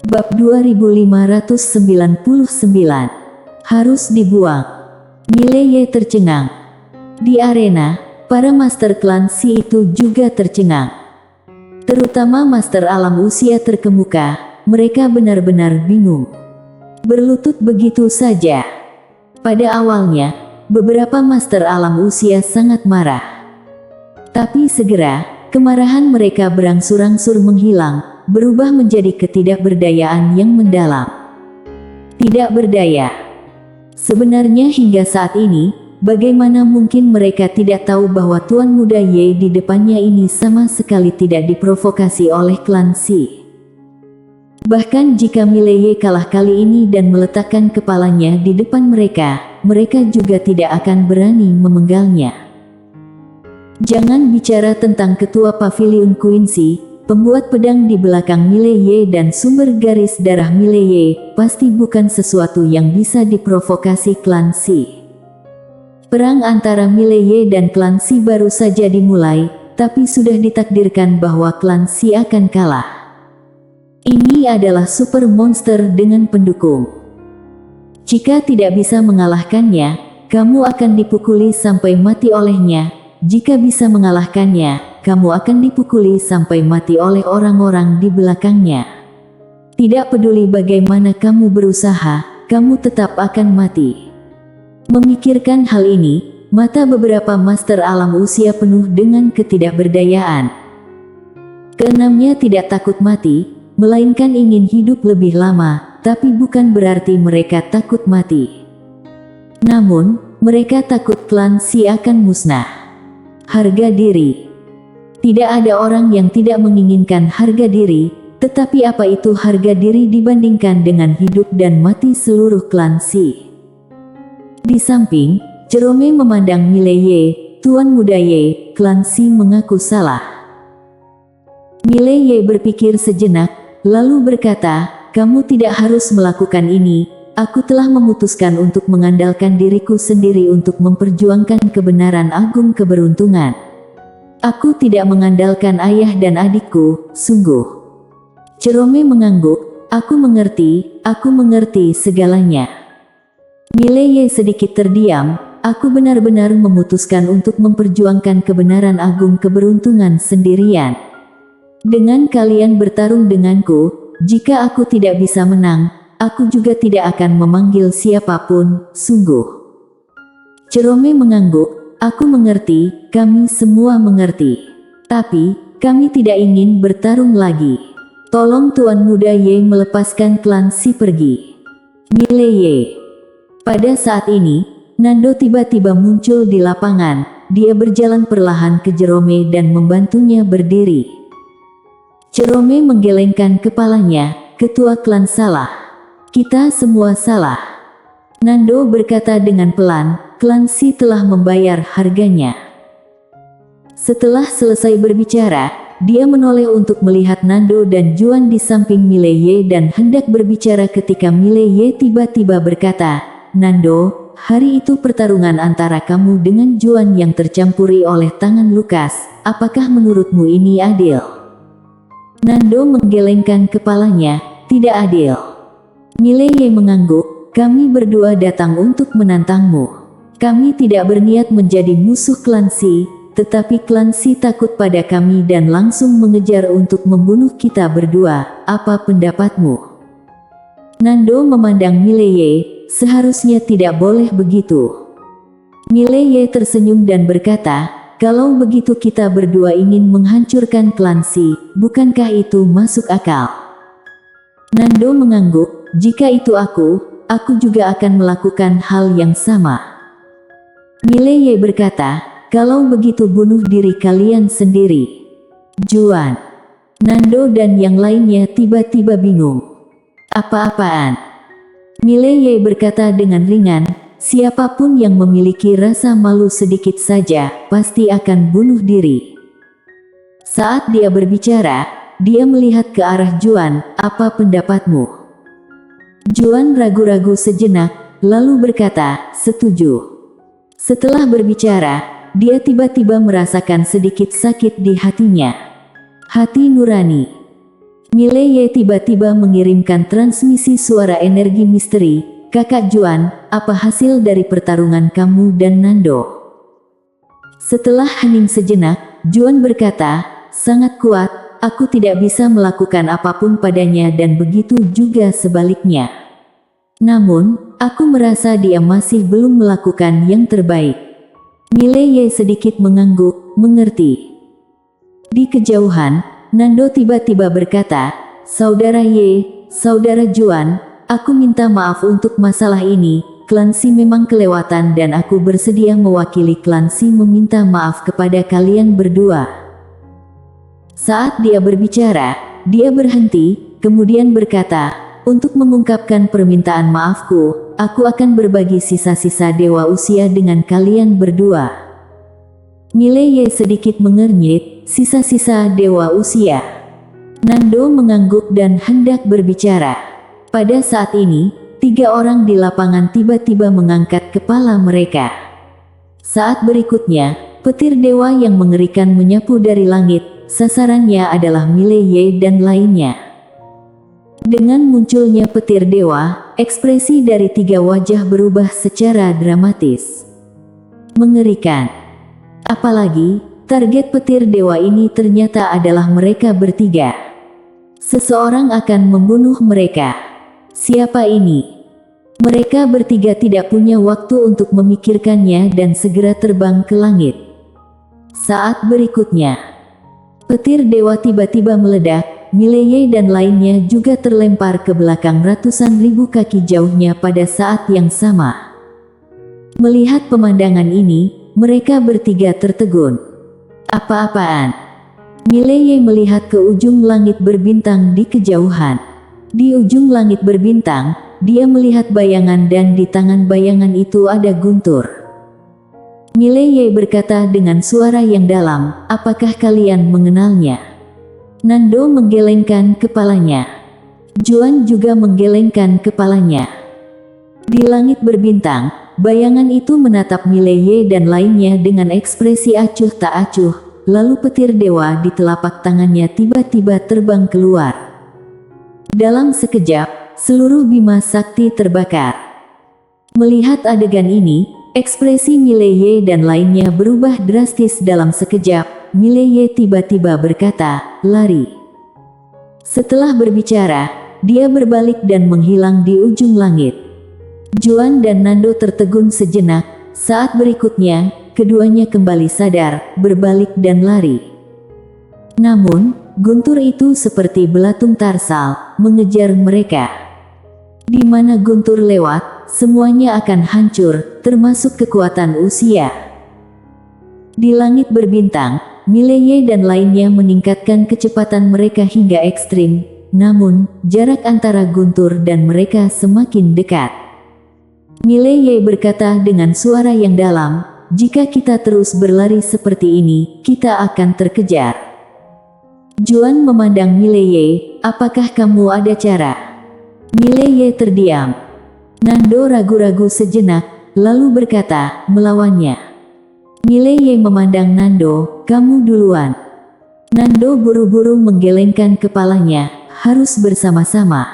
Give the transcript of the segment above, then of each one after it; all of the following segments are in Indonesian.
Bab 2599. Harus dibuang. Mileye tercengang. Di arena, para master klan Si itu juga tercengang. Terutama master alam usia terkemuka, mereka benar-benar bingung. Berlutut begitu saja. Pada awalnya, beberapa master alam usia sangat marah. Tapi segera, kemarahan mereka berangsur-angsur menghilang, berubah menjadi ketidakberdayaan yang mendalam. Tidak berdaya. Sebenarnya hingga saat ini, bagaimana mungkin mereka tidak tahu bahwa Tuan Muda Ye di depannya ini sama sekali tidak diprovokasi oleh klan Si. Bahkan jika Mileye kalah kali ini dan meletakkan kepalanya di depan mereka, mereka juga tidak akan berani memenggalnya. Jangan bicara tentang ketua Pavilion Quincy, pembuat pedang di belakang Mileye dan sumber garis darah Mileye, pasti bukan sesuatu yang bisa diprovokasi klan Si. Perang antara Mileye dan klan Si baru saja dimulai, tapi sudah ditakdirkan bahwa klan Si akan kalah. Ini adalah super monster dengan pendukung. Jika tidak bisa mengalahkannya, kamu akan dipukuli sampai mati olehnya. Jika bisa mengalahkannya, kamu akan dipukuli sampai mati oleh orang-orang di belakangnya. Tidak peduli bagaimana kamu berusaha, kamu tetap akan mati. Memikirkan hal ini, mata beberapa master alam usia penuh dengan ketidakberdayaan. Keenamnya tidak takut mati, melainkan ingin hidup lebih lama, tapi bukan berarti mereka takut mati. Namun, mereka takut klan Si akan musnah. Harga diri. Tidak ada orang yang tidak menginginkan harga diri, tetapi apa itu harga diri dibandingkan dengan hidup dan mati seluruh klan Si? Di samping, Jerome memandang Mileye, Tuan Muda Ye, klan Si mengaku salah. Mileye berpikir sejenak, lalu berkata, "Kamu tidak harus melakukan ini, aku telah memutuskan untuk mengandalkan diriku sendiri untuk memperjuangkan kebenaran agung keberuntungan. Aku tidak mengandalkan ayah dan adikku, sungguh." Jerome mengangguk, aku mengerti segalanya." Mileye sedikit terdiam, "Aku benar-benar memutuskan untuk memperjuangkan kebenaran agung keberuntungan sendirian. Dengan kalian bertarung denganku, jika aku tidak bisa menang, aku juga tidak akan memanggil siapapun, sungguh." Jerome mengangguk, "Aku mengerti, kami semua mengerti. Tapi, kami tidak ingin bertarung lagi. Tolong Tuan Muda Ye melepaskan klan Si pergi." Mileye. Pada saat ini, Nando tiba-tiba muncul di lapangan. Dia berjalan perlahan ke Jerome dan membantunya berdiri. Jerome menggelengkan kepalanya, "Ketua klan salah. Kita semua salah." Nando berkata dengan pelan, "Klan Si telah membayar harganya." Setelah selesai berbicara, dia menoleh untuk melihat Nando dan Juan di samping Mileye dan hendak berbicara ketika Mileye tiba-tiba berkata, "Nando, hari itu pertarungan antara kamu dengan Juan yang tercampuri oleh tangan Lukas, apakah menurutmu ini adil?" Nando menggelengkan kepalanya, "Tidak adil." Mileye mengangguk, "Kami berdua datang untuk menantangmu. Kami tidak berniat menjadi musuh klan Si, tetapi klan Si takut pada kami dan langsung mengejar untuk membunuh kita berdua. Apa pendapatmu?" Nando memandang Mileye, "Seharusnya tidak boleh begitu." Mileye tersenyum dan berkata, "Kalau begitu kita berdua ingin menghancurkan klan Si, bukankah itu masuk akal?" Nando mengangguk, "Jika itu aku juga akan melakukan hal yang sama." Mileye berkata, "Kalau begitu bunuh diri kalian sendiri." Juan, Nando dan yang lainnya tiba-tiba bingung. "Apa-apaan?" Mileye berkata dengan ringan, "Siapapun yang memiliki rasa malu sedikit saja, pasti akan bunuh diri." Saat dia berbicara, dia melihat ke arah Juan, "Apa pendapatmu?" Juan ragu-ragu sejenak, lalu berkata, "Setuju." Setelah berbicara, dia tiba-tiba merasakan sedikit sakit di hatinya. Hati nurani. Mileye tiba-tiba mengirimkan transmisi suara energi misteri. Kakak Juan, apa hasil dari pertarungan kamu dan Nando? Setelah hening sejenak, Juan berkata, sangat kuat, aku tidak bisa melakukan apapun padanya dan begitu juga sebaliknya. Namun, aku merasa dia masih belum melakukan yang terbaik. Mileye sedikit mengangguk, mengerti. Di kejauhan, Nando tiba-tiba berkata, Saudara Ye, Saudara Juan, aku minta maaf untuk masalah ini, klan Si memang kelewatan dan aku bersedia mewakili klan Si meminta maaf kepada kalian berdua. Saat dia berbicara, dia berhenti, kemudian berkata, untuk mengungkapkan permintaan maafku, aku akan berbagi sisa-sisa dewa usia dengan kalian berdua. Mileye sedikit mengernyit, sisa-sisa dewa usia. Nando mengangguk dan hendak berbicara. Pada saat ini, 3 orang di lapangan tiba-tiba mengangkat kepala mereka. Saat berikutnya, petir dewa yang mengerikan menyapu dari langit, sasarannya adalah Mileye dan lainnya. Dengan munculnya petir dewa, ekspresi dari 3 wajah berubah secara dramatis. Mengerikan. Apalagi, target petir dewa ini ternyata adalah mereka bertiga. Seseorang akan membunuh mereka. Siapa ini? Mereka bertiga tidak punya waktu untuk memikirkannya dan segera terbang ke langit. Saat berikutnya, petir dewa tiba-tiba meledak. Mileye dan lainnya juga terlempar ke belakang ratusan ribu kaki jauhnya pada saat yang sama. Melihat pemandangan ini, mereka bertiga tertegun. Apa-apaan? Mileye melihat ke ujung langit berbintang di kejauhan. Di ujung langit berbintang, dia melihat bayangan dan di tangan bayangan itu ada guntur. Mileye berkata dengan suara yang dalam, apakah kalian mengenalnya? Nando menggelengkan kepalanya. Juan juga menggelengkan kepalanya. Di langit berbintang, bayangan itu menatap Mileye dan lainnya dengan ekspresi acuh tak acuh, lalu petir dewa di telapak tangannya tiba-tiba terbang keluar. Dalam sekejap, seluruh Bima Sakti terbakar. Melihat adegan ini, ekspresi Mileye dan lainnya berubah drastis dalam sekejap. Mileye tiba-tiba berkata, lari. Setelah berbicara, dia berbalik dan menghilang di ujung langit. Juan dan Nando tertegun sejenak, saat berikutnya, keduanya kembali sadar, berbalik dan lari. Namun, guntur itu seperti belatung tarsal, mengejar mereka. Di mana guntur lewat, semuanya akan hancur, termasuk kekuatan usia. Di langit berbintang, Mileye dan lainnya meningkatkan kecepatan mereka hingga ekstrim, namun, jarak antara guntur dan mereka semakin dekat. Mileye berkata dengan suara yang dalam, jika kita terus berlari seperti ini, kita akan terkejar. Juan memandang Mileye, apakah kamu ada cara? Mileye terdiam. Nando ragu-ragu sejenak, lalu berkata, melawannya. Mileye memandang Nando, kamu duluan. Nando buru-buru menggelengkan kepalanya, harus bersama-sama.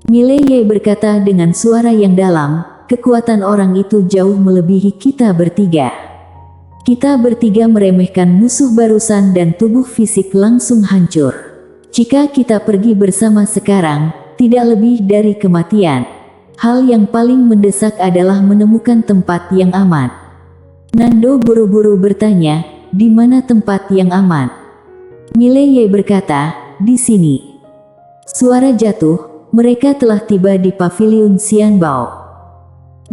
Mileye berkata dengan suara yang dalam, kekuatan orang itu jauh melebihi kita bertiga. Kita bertiga meremehkan musuh barusan dan tubuh fisik langsung hancur. Jika kita pergi bersama sekarang, tidak lebih dari kematian. Hal yang paling mendesak adalah menemukan tempat yang aman. Nando buru-buru bertanya, di mana tempat yang aman? Mileye berkata, di sini. Suara jatuh, mereka telah tiba di paviliun Xianbao.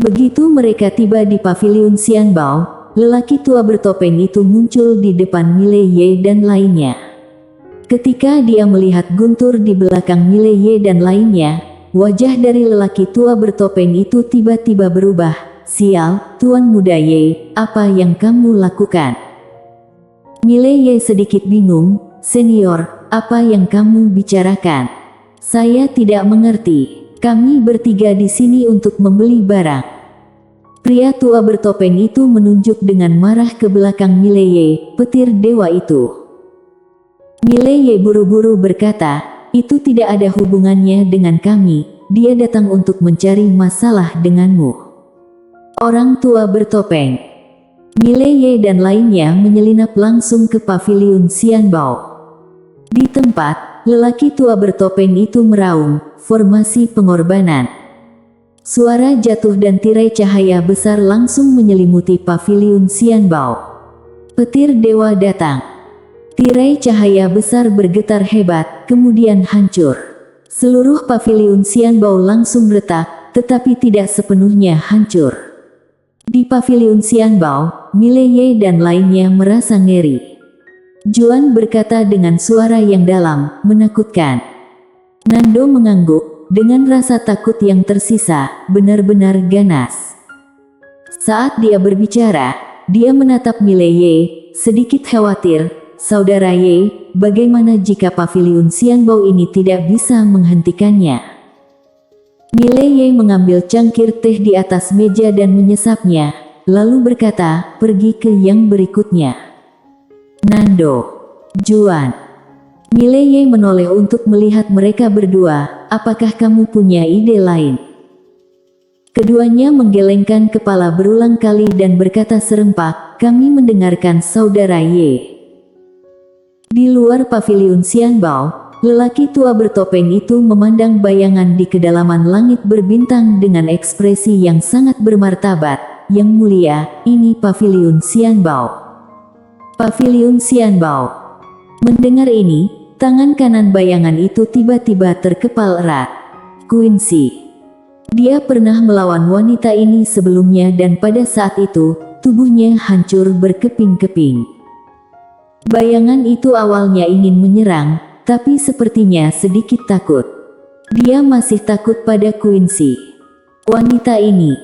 Begitu mereka tiba di paviliun Xianbao, lelaki tua bertopeng itu muncul di depan Mileye dan lainnya. Ketika dia melihat guntur di belakang Mileye dan lainnya, wajah dari lelaki tua bertopeng itu tiba-tiba berubah. Sial, Tuan Muda Ye, apa yang kamu lakukan? Mileye sedikit bingung, senior, apa yang kamu bicarakan? Saya tidak mengerti. Kami bertiga di sini untuk membeli barang. Pria tua bertopeng itu menunjuk dengan marah ke belakang Mileye, petir dewa itu. Mileye buru-buru berkata, itu tidak ada hubungannya dengan kami, dia datang untuk mencari masalah denganmu. Orang tua bertopeng Mileye dan lainnya menyelinap langsung ke paviliun Xianbao. Di tempat, lelaki tua bertopeng itu meraung, formasi pengorbanan. Suara jatuh dan tirai cahaya besar langsung menyelimuti paviliun Xianbao. Petir dewa datang. Tirai cahaya besar bergetar hebat, kemudian hancur. Seluruh paviliun Xianbao langsung retak, tetapi tidak sepenuhnya hancur. Di paviliun Xianbao, Mileye dan lainnya merasa ngeri. Juan berkata dengan suara yang dalam, menakutkan. Nando mengangguk, dengan rasa takut yang tersisa, benar-benar ganas. Saat dia berbicara, dia menatap Mileye, sedikit khawatir. Saudara Ye, bagaimana jika paviliun Xianbao ini tidak bisa menghentikannya? Mileye mengambil cangkir teh di atas meja dan menyesapnya, lalu berkata, pergi ke yang berikutnya. Nando, Juan. Mileye menoleh untuk melihat mereka berdua, apakah kamu punya ide lain? Keduanya menggelengkan kepala berulang kali dan berkata serempak, kami mendengarkan saudara Ye. Di luar paviliun Xianbao, lelaki tua bertopeng itu memandang bayangan di kedalaman langit berbintang dengan ekspresi yang sangat bermartabat. Yang mulia, ini paviliun Xianbao. Paviliun Xianbao. Mendengar ini, tangan kanan bayangan itu tiba-tiba terkepal erat. Quincy. Dia pernah melawan wanita ini sebelumnya dan pada saat itu, tubuhnya hancur berkeping-keping. Bayangan itu awalnya ingin menyerang, tapi sepertinya sedikit takut. Dia masih takut pada Quincy. Wanita ini.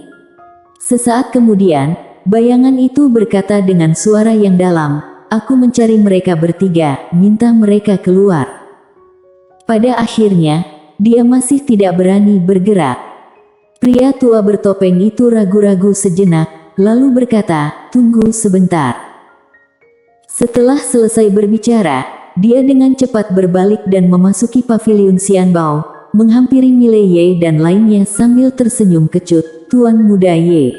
Sesaat kemudian, bayangan itu berkata dengan suara yang dalam, aku mencari mereka bertiga, minta mereka keluar. Pada akhirnya, dia masih tidak berani bergerak. Pria tua bertopeng itu ragu-ragu sejenak, lalu berkata, tunggu sebentar. Setelah selesai berbicara, dia dengan cepat berbalik dan memasuki paviliun Xianbao, menghampiri Mileye dan lainnya sambil tersenyum kecut, Tuan Muda Ye.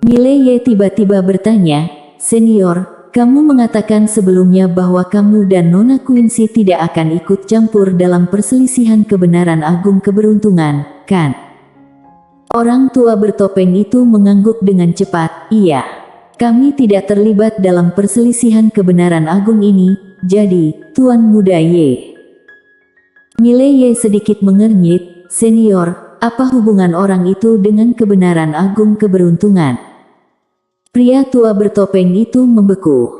Mileye tiba-tiba bertanya, Senior, kamu mengatakan sebelumnya bahwa kamu dan Nona Quincy tidak akan ikut campur dalam perselisihan kebenaran agung keberuntungan, kan? Orang tua bertopeng itu mengangguk dengan cepat, iya. Kami tidak terlibat dalam perselisihan kebenaran agung ini, jadi, Tuan Muda Ye. Mileye sedikit mengernyit, Senior, apa hubungan orang itu dengan kebenaran agung keberuntungan? Pria tua bertopeng itu membeku.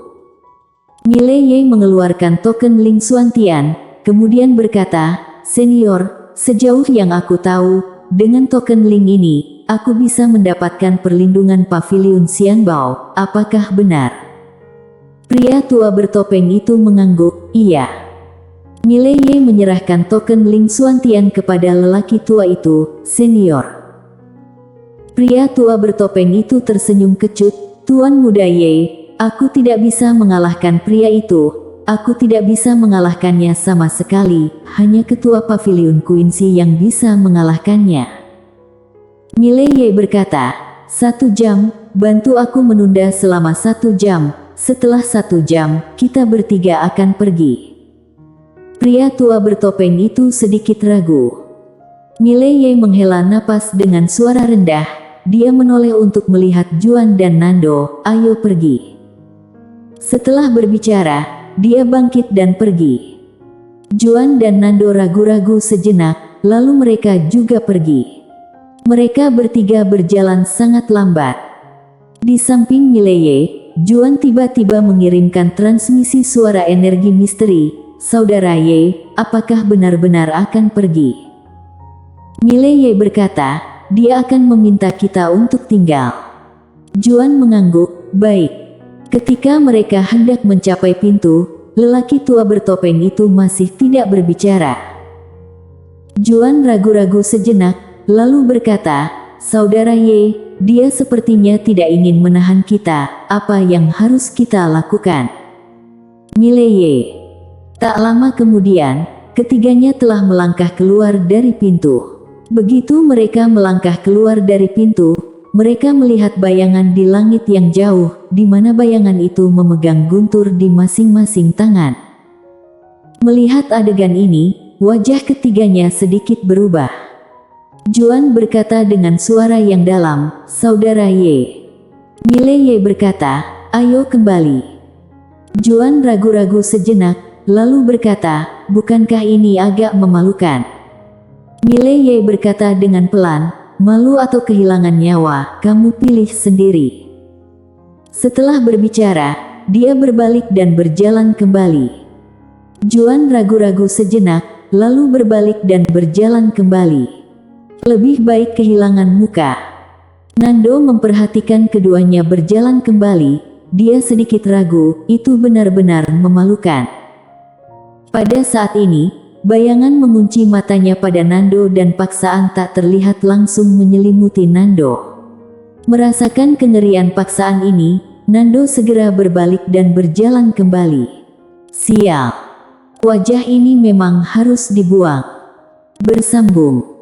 Mileye mengeluarkan token Ling Xuantian, kemudian berkata, Senior, sejauh yang aku tahu, dengan token Ling ini, aku bisa mendapatkan perlindungan paviliun Xianbao, apakah benar? Pria tua bertopeng itu mengangguk, iya. Mileye menyerahkan token Ling Xuantian kepada lelaki tua itu, Senior. Pria tua bertopeng itu tersenyum kecut, Tuan Muda Ye, aku tidak bisa mengalahkan pria itu, aku tidak bisa mengalahkannya sama sekali, hanya ketua paviliun Quincy yang bisa mengalahkannya. Mileye berkata, 1 jam, bantu aku menunda selama 1 jam, setelah 1 jam, kita bertiga akan pergi. Pria tua bertopeng itu sedikit ragu. Mileye menghela napas dengan suara rendah, dia menoleh untuk melihat Juan dan Nando, ayo pergi. Setelah berbicara, dia bangkit dan pergi. Juan dan Nando ragu-ragu sejenak, lalu mereka juga pergi. Mereka bertiga berjalan sangat lambat. Di samping Mileye, Juan tiba-tiba mengirimkan transmisi suara energi misteri, Saudara Ye, apakah benar-benar akan pergi? Mileye berkata, dia akan meminta kita untuk tinggal. Juan mengangguk, baik. Ketika mereka hendak mencapai pintu, lelaki tua bertopeng itu masih tidak berbicara. Juan ragu-ragu sejenak, lalu berkata, Saudara Ye, dia sepertinya tidak ingin menahan kita, apa yang harus kita lakukan? Mileye. Tak lama kemudian, ketiganya telah melangkah keluar dari pintu. Begitu mereka melangkah keluar dari pintu, mereka melihat bayangan di langit yang jauh, di mana bayangan itu memegang guntur di masing-masing tangan. Melihat adegan ini, wajah ketiganya sedikit berubah. Juan berkata dengan suara yang dalam, "Saudara Ye." Mile Ye berkata, "Ayo kembali." Juan ragu-ragu sejenak, lalu berkata, "Bukankah ini agak memalukan?" Mile Ye berkata dengan pelan, "Malu atau kehilangan nyawa, kamu pilih sendiri." Setelah berbicara, dia berbalik dan berjalan kembali. Juan ragu-ragu sejenak, lalu berbalik dan berjalan kembali. Lebih baik kehilangan muka. Nando memperhatikan keduanya berjalan kembali. Dia sedikit ragu, itu benar-benar memalukan. Pada saat ini, bayangan mengunci matanya pada Nando dan paksaan tak terlihat langsung menyelimuti Nando. Merasakan kengerian paksaan ini, Nando segera berbalik dan berjalan kembali. Sial. Wajah ini memang harus dibuang. Bersambung.